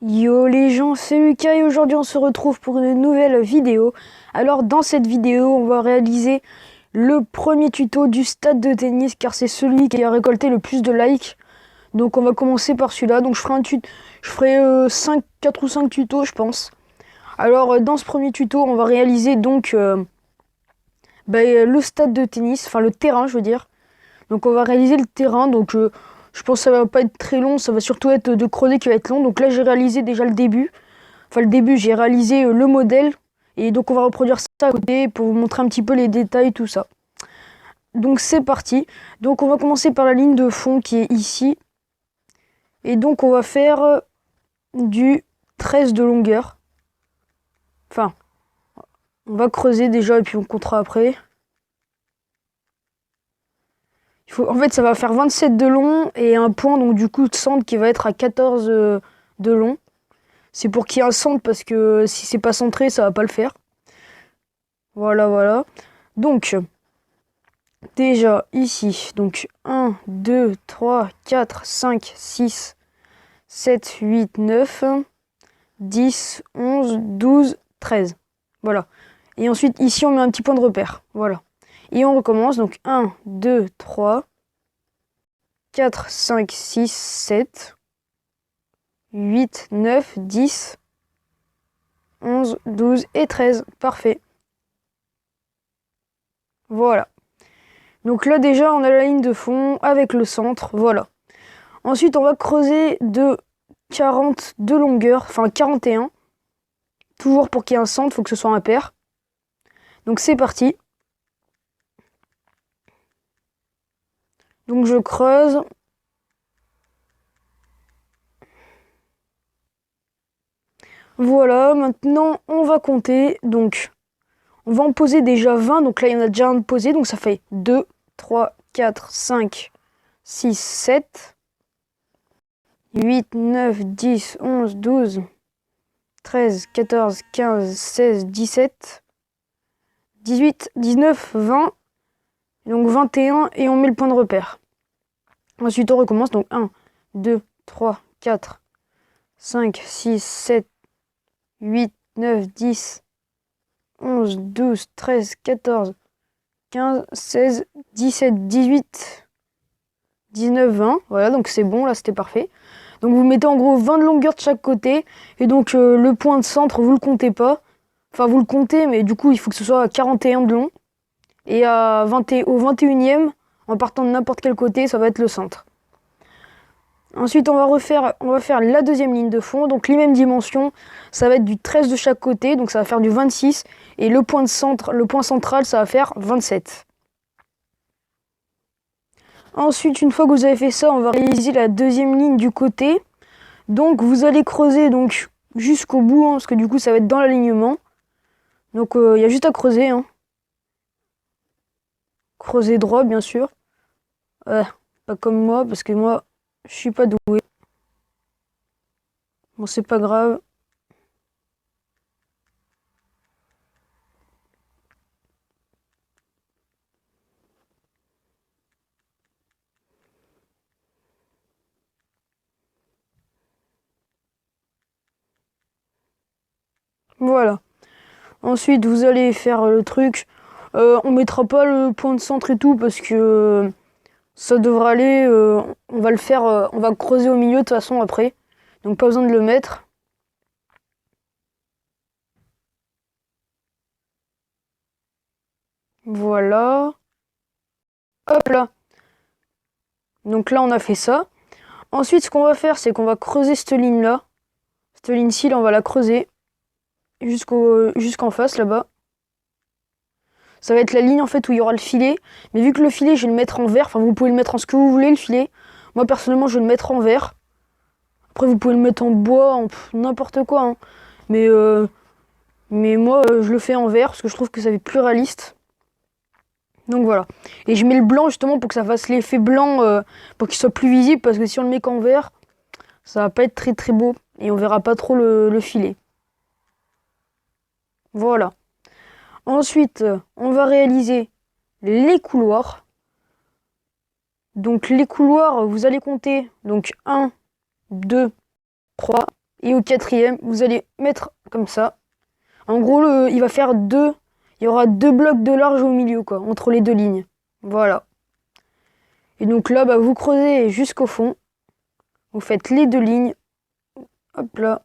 Yo les gens, c'est Lucas et aujourd'hui on se retrouve pour une nouvelle vidéo. Alors dans cette vidéo, on va réaliser le premier tuto du stade de tennis car c'est celui qui a récolté le plus de likes. Donc on va commencer par celui-là. Donc je ferai 4 ou 5 tutos je pense. Alors dans ce premier tuto, on va réaliser donc le stade de tennis, enfin le terrain je veux dire. Donc on va réaliser le terrain, donc je pense que ça va pas être très long, ça va surtout être de creuser qui va être long. Donc là j'ai réalisé déjà le début. Enfin le début j'ai réalisé le modèle. Et donc on va reproduire ça à côté pour vous montrer un petit peu les détails, tout ça. Donc c'est parti. Donc on va commencer par la ligne de fond qui est ici. Et donc on va faire du 13 de longueur. Enfin, on va creuser déjà et puis on comptera après. En fait, ça va faire 27 de long et un point, donc du coup, de centre qui va être à 14 de long. C'est pour qu'il y ait un centre parce que si c'est pas centré, ça va pas le faire. Voilà, voilà. Donc, déjà ici, donc 1, 2, 3, 4, 5, 6, 7, 8, 9, 10, 11, 12, 13. Voilà. Et ensuite, ici, on met un petit point de repère. Voilà. Et on recommence. Donc 1, 2, 3, 4, 5, 6, 7, 8, 9, 10, 11, 12 et 13. Parfait. Voilà. Donc là déjà on a la ligne de fond avec le centre. Voilà. Ensuite on va creuser de 40 de longueur, enfin 41. Toujours pour qu'il y ait un centre, il faut que ce soit impair. Donc c'est parti. Donc je creuse. Voilà, maintenant on va compter. Donc on va en poser déjà 20. Donc là il y en a déjà un de posé. Donc ça fait 2, 3, 4, 5, 6, 7, 8, 9, 10, 11, 12, 13, 14, 15, 16, 17, 18, 19, 20. Donc 21 et on met le point de repère. Ensuite on recommence. Donc 1, 2, 3, 4, 5, 6, 7, 8, 9, 10, 11, 12, 13, 14, 15, 16, 17, 18, 19, 20. Voilà, donc c'est bon, là c'était parfait. Donc vous mettez en gros 20 de longueur de chaque côté. Et donc le point de centre, vous le comptez pas. Enfin vous le comptez, mais du coup il faut que ce soit à 41 de long. Et au 21e, en partant de n'importe quel côté, ça va être le centre. Ensuite, on va faire la deuxième ligne de fond. Donc les mêmes dimensions, ça va être du 13 de chaque côté, donc ça va faire du 26. Et le point central, ça va faire 27. Ensuite, une fois que vous avez fait ça, on va réaliser la deuxième ligne du côté. Donc vous allez creuser donc jusqu'au bout, hein, parce que du coup ça va être dans l'alignement. Donc il y a juste à creuser. Hein. Creuser droit, bien sûr. Pas comme moi, parce que moi, je suis pas doué. Bon, c'est pas grave. Voilà. Ensuite, vous allez faire le truc. On mettra pas le point de centre et tout parce que ça devra aller. On va le faire. On va creuser au milieu de toute façon après. Donc pas besoin de le mettre. Voilà. Hop là. Donc là, on a fait ça. Ensuite, ce qu'on va faire, c'est qu'on va creuser cette ligne-là. Cette ligne-ci, là, on va la creuser jusqu'en face là-bas. Ça va être la ligne en fait où il y aura le filet. Mais vu que le filet, je vais le mettre en vert. Enfin, vous pouvez le mettre en ce que vous voulez, le filet. Moi, personnellement, je vais le mettre en vert. Après, vous pouvez le mettre en bois, en n'importe quoi. Hein. Mais, euh, mais moi, je le fais en vert parce que je trouve que ça fait plus réaliste. Donc voilà. Et je mets le blanc justement pour que ça fasse l'effet blanc, pour qu'il soit plus visible. Parce que si on le met qu'en vert, ça va pas être très très beau. Et on verra pas trop le filet. Voilà. Ensuite, on va réaliser les couloirs. Donc les couloirs, vous allez compter. Donc 1, 2, 3, Et au quatrième, vous allez mettre comme ça. En gros, il va faire deux. Il y aura 2 blocs de large au milieu, quoi, entre les deux lignes. Voilà. Et donc là, bah, vous creusez jusqu'au fond. Vous faites les 2 lignes. Hop là.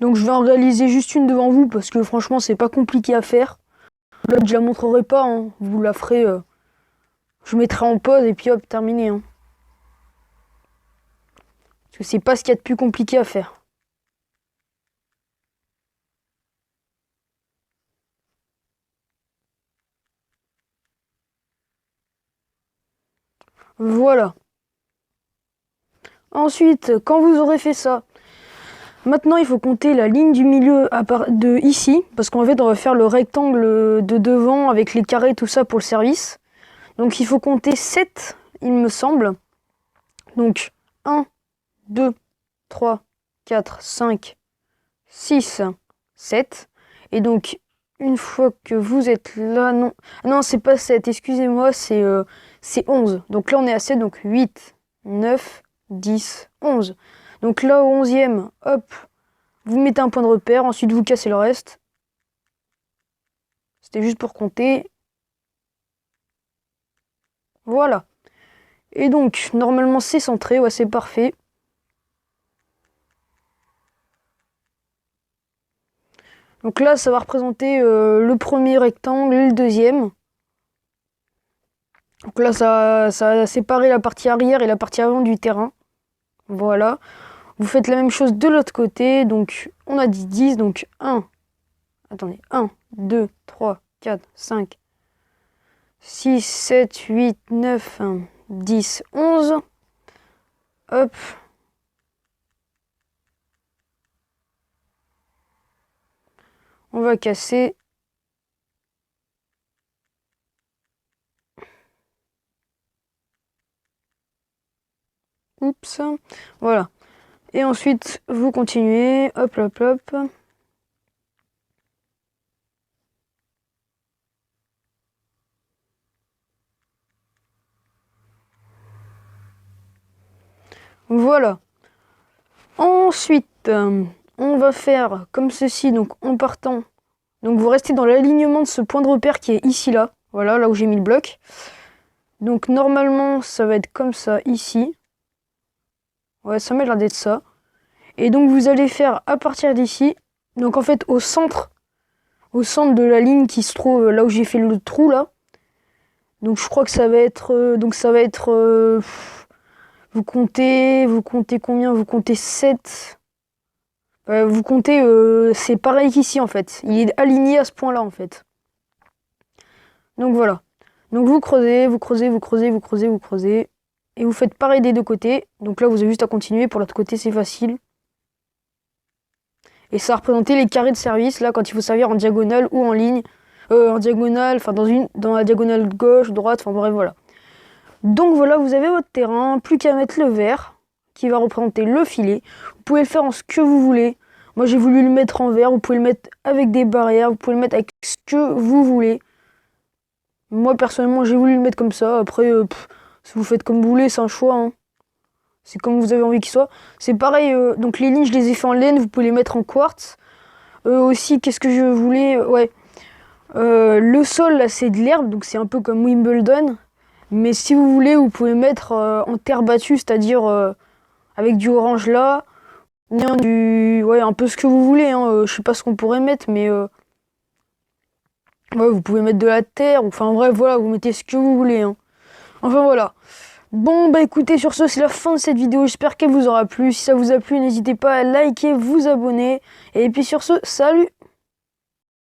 Donc je vais en réaliser juste une devant vous parce que franchement, c'est pas compliqué à faire. L'autre, je la montrerai pas. Hein. Vous la ferez. Je mettrai en pause et puis hop, terminé. Hein. Parce que c'est pas ce qu'il y a de plus compliqué à faire. Voilà. Ensuite, quand vous aurez fait ça, maintenant il faut compter la ligne du milieu de ici, parce qu'en fait on va faire le rectangle de devant avec les carrés, tout ça pour le service. Donc il faut compter 7, il me semble. Donc 1, 2, 3, 4, 5, 6, 7. Et donc une fois que vous êtes là, non c'est pas 7, excusez-moi, c'est 11. Donc là on est à 7, donc 8, 9, 10, 11. Donc là au 11e, hop, vous mettez un point de repère, ensuite vous cassez le reste. C'était juste pour compter. Voilà. Et donc normalement c'est centré, ouais c'est parfait. Donc là ça va représenter le premier rectangle et le deuxième. Donc là, ça a séparé la partie arrière et la partie avant du terrain. Voilà. Vous faites la même chose de l'autre côté. Donc, on a dit 10. Donc, 1. Attendez. 1, 2, 3, 4, 5, 6, 7, 8, 9, 10, 11. Hop. On va casser. Oups. Voilà. Et ensuite, vous continuez. Hop, hop, hop. Voilà. Ensuite, on va faire comme ceci, donc en partant. Donc vous restez dans l'alignement de ce point de repère qui est ici, là. Voilà, là où j'ai mis le bloc. Donc normalement, ça va être comme ça, ici. Ouais, ça m'a l'air d'être ça. Et donc vous allez faire à partir d'ici. Donc en fait, au centre de la ligne qui se trouve là où j'ai fait le trou, là. Donc je crois que ça va être... vous comptez combien? Vous comptez 7. Vous comptez... c'est pareil qu'ici, en fait. Il est aligné à ce point-là, en fait. Donc voilà. Donc vous creusez, vous creusez, vous creusez, vous creusez, vous creusez. Et vous faites pareil des deux côtés. Donc là, vous avez juste à continuer. Pour l'autre côté, c'est facile. Et ça va représenter les carrés de service, là, quand il faut servir en diagonale ou en ligne. En diagonale, enfin dans la diagonale gauche, droite, enfin bref, voilà. Donc voilà, vous avez votre terrain. Plus qu'à mettre le vert, qui va représenter le filet. Vous pouvez le faire en ce que vous voulez. Moi, j'ai voulu le mettre en vert. Vous pouvez le mettre avec des barrières. Vous pouvez le mettre avec ce que vous voulez. Moi, personnellement, j'ai voulu le mettre comme ça. Après, si vous faites comme vous voulez, c'est un choix. Hein. C'est comme vous avez envie qu'il soit. C'est pareil, donc les lignes, je les ai fait en laine. Vous pouvez les mettre en quartz. Aussi, qu'est-ce que je voulais ouais. Le sol, là, c'est de l'herbe. Donc, c'est un peu comme Wimbledon. Mais si vous voulez, vous pouvez mettre en terre battue, c'est-à-dire avec du orange là. Ou bien ouais, un peu ce que vous voulez. Hein. Je sais pas ce qu'on pourrait mettre, mais... ouais, vous pouvez mettre de la terre, enfin bref, voilà, vous mettez ce que vous voulez. Hein. Enfin voilà. Bon, bah écoutez, sur ce, c'est la fin de cette vidéo. J'espère qu'elle vous aura plu. Si ça vous a plu, n'hésitez pas à liker, vous abonner. Et puis sur ce, salut!